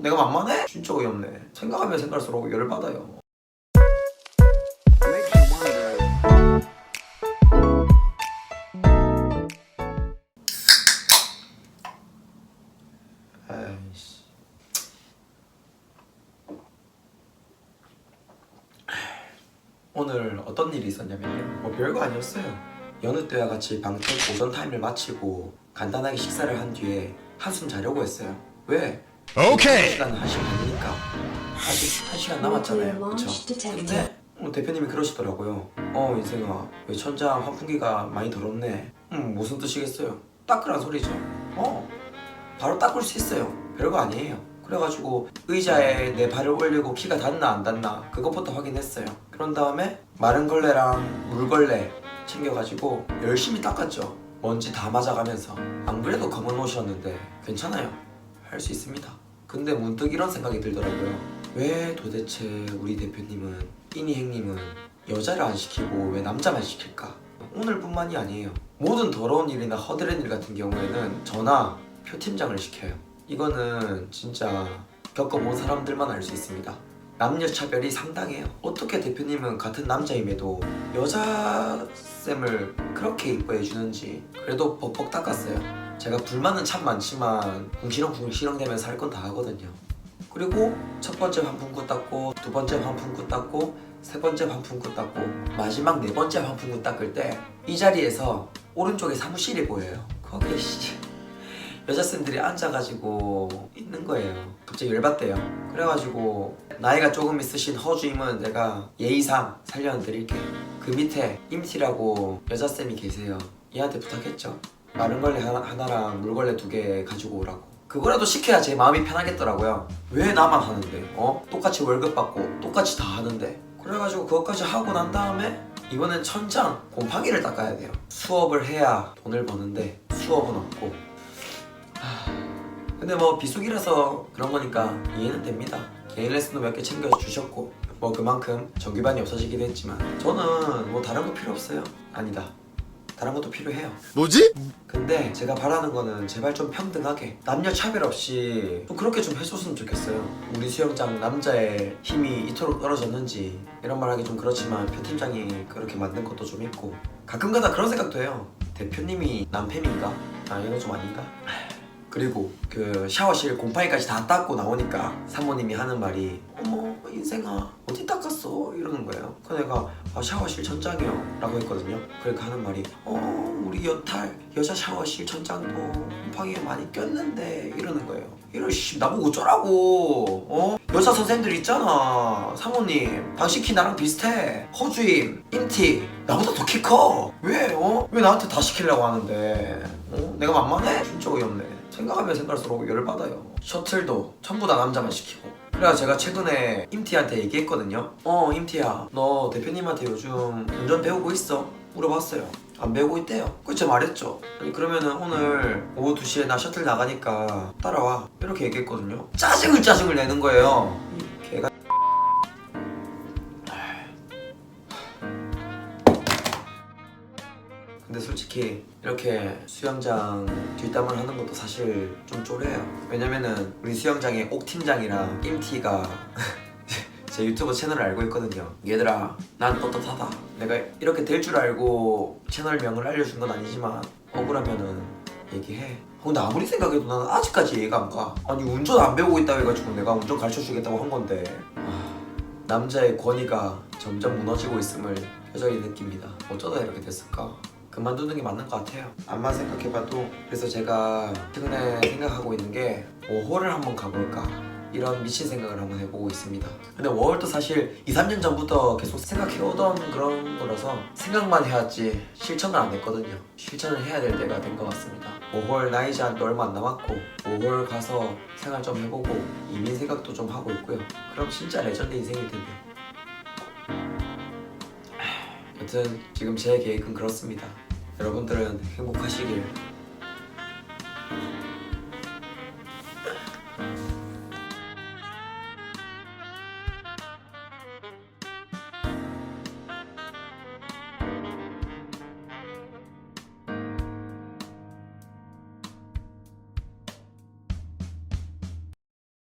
내가 만만해? 진짜 어이없네. 생각하면 생각할수록 열받아요. 아이씨. 오늘 어떤 일이 있었냐면요, 뭐 별거 아니었어요. 여느 때와 같이 방택 오전 타임을 마치고 간단하게 식사를 한 뒤에 한숨 자려고 했어요. 왜? 오케이. 시간은 1시간 반이니까 아직 1시간 남았잖아요. 그쵸? 근데 대표님이 그러시더라고요. 인생아, 왜 천장 환풍기가 많이 더럽네. 무슨 뜻이겠어요? 닦으란 소리죠. 바로 닦을 수 있어요. 별거 아니에요. 그래가지고 의자에 내 발을 올리고 키가 닿나 안 닿나 그것부터 확인했어요. 그런 다음에 마른 걸레랑 물걸레 챙겨가지고 열심히 닦았죠. 먼지 다 맞아가면서. 안 그래도 검은 옷이었는데 괜찮아요. 할 수 있습니다. 근데 문득 이런 생각이 들더라고요. 왜 도대체 우리 대표님은, 이니 행님은 여자를 안 시키고 왜 남자만 시킬까? 오늘뿐만이 아니에요. 모든 더러운 일이나 허드렛 일 같은 경우에는 저나 표팀장을 시켜요. 이거는 진짜 겪어본 사람들만 알 수 있습니다. 남녀 차별이 상당해요. 어떻게 대표님은 같은 남자임에도 여자쌤을 그렇게 이뻐해 주는지. 그래도 벅벅 닦았어요. 제가 불만은 참 많지만 궁시렁궁시렁 대면서 할 건 다 하거든요. 그리고 첫 번째 환풍구 닦고, 두 번째 환풍구 닦고, 세 번째 환풍구 닦고, 마지막 네 번째 환풍구 닦을 때 이 자리에서 오른쪽에 사무실이 보여요. 거기에 여자쌤들이 앉아가지고 있는 거예요. 갑자기 열받대요. 그래가지고 나이가 조금 있으신 허주임은 내가 예의상 살려드릴게. 그 밑에 임티라고 여자쌤이 계세요. 얘한테 부탁했죠. 마른 걸레 하나랑 물걸레 2개 가지고 오라고. 그거라도 시켜야 제 마음이 편하겠더라고요. 왜 나만 하는데? 똑같이 월급 받고 똑같이 다 하는데. 그래가지고 그것까지 하고 난 다음에 이번엔 천장 곰팡이를 닦아야 돼요. 수업을 해야 돈을 버는데 수업은 없고. 근데 뭐 비수기라서 그런 거니까 이해는 됩니다. 개인 레슨도 몇 개 챙겨주셨고, 뭐 그만큼 정규반이 없어지기도 했지만 저는 뭐 다른 거 필요 없어요. 아니다, 다른 것도 필요해요. 뭐지? 근데 제가 바라는 거는 제발 좀 평등하게, 남녀 차별 없이 좀 그렇게 좀 해줬으면 좋겠어요. 우리 수영장 남자의 힘이 이토록 떨어졌는지, 이런 말 하기 좀 그렇지만 표팀장이 그렇게 만든 것도 좀 있고, 가끔가다 그런 생각도 해요. 대표님이 남팸인가? 이거 좀 아닌가? 그리고 그 샤워실 곰팡이까지 다 닦고 나오니까 사모님이 하는 말이, 어머 인생아 어디 닦았어? 이러는 거예요. 그래서 내가 샤워실 천장이요 라고 했거든요. 그러니까 하는 말이, 우리 여자 샤워실 천장도 곰팡이에 많이 꼈는데 이러는 거예요. 이런 나보고 어쩌라고. 여자 선생님들 있잖아. 사모님 당신 키 나랑 비슷해. 허주임, 임티 나보다 더 키 커. 왜? 왜 나한테 다 시키려고 하는데? 내가 만만해? 진짜 어이없네. 생각하면 생각할수록 열받아요. 셔틀도 전부 다 남자만 시키고. 그래서 제가 최근에 임티한테 얘기했거든요. 임티야, 너 대표님한테 요즘 운전 배우고 있어? 물어봤어요. 안 배우고 있대요. 그쵸, 말했죠. 아니 그러면은 오늘 오후 2시에 나 셔틀 나가니까 따라와, 이렇게 얘기했거든요. 짜증을 내는 거예요. 걔가. 근데 솔직히 이렇게 수영장 뒷담을 하는 것도 사실 좀 쫄해요. 왜냐면은 우리 수영장에 옥팀장이랑 임티가 제 유튜브 채널을 알고 있거든요. 얘들아, 난 떳떳하다. 내가 이렇게 될 줄 알고 채널명을 알려준 건 아니지만 억울하면은 얘기해. 근데 아무리 생각해도 나는 아직까지 이해가 안 가. 아니 운전 안 배우고 있다고 해가지고 내가 운전 가르쳐주겠다고 한 건데. 남자의 권위가 점점 무너지고 있음을 여전히 느낍니다. 어쩌다 이렇게 됐을까? 그만두는 게 맞는 것 같아요. 암만 생각해봐도. 그래서 제가 최근에 생각하고 있는 게 워홀을 한번 가볼까, 이런 미친 생각을 한번 해보고 있습니다. 근데 워홀도 사실 2-3년 전부터 계속 생각해오던 그런 거라서 생각만 해왔지 실천을 안 했거든요. 실천을 해야 될 때가 된 것 같습니다. 워홀 나이 제한도 얼마 안 남았고 워홀 가서 생활 좀 해보고 이민 생각도 좀 하고 있고요. 그럼 진짜 레전드 인생일 텐데. 여튼 지금 제 계획은 그렇습니다. 여러분들은 행복하시길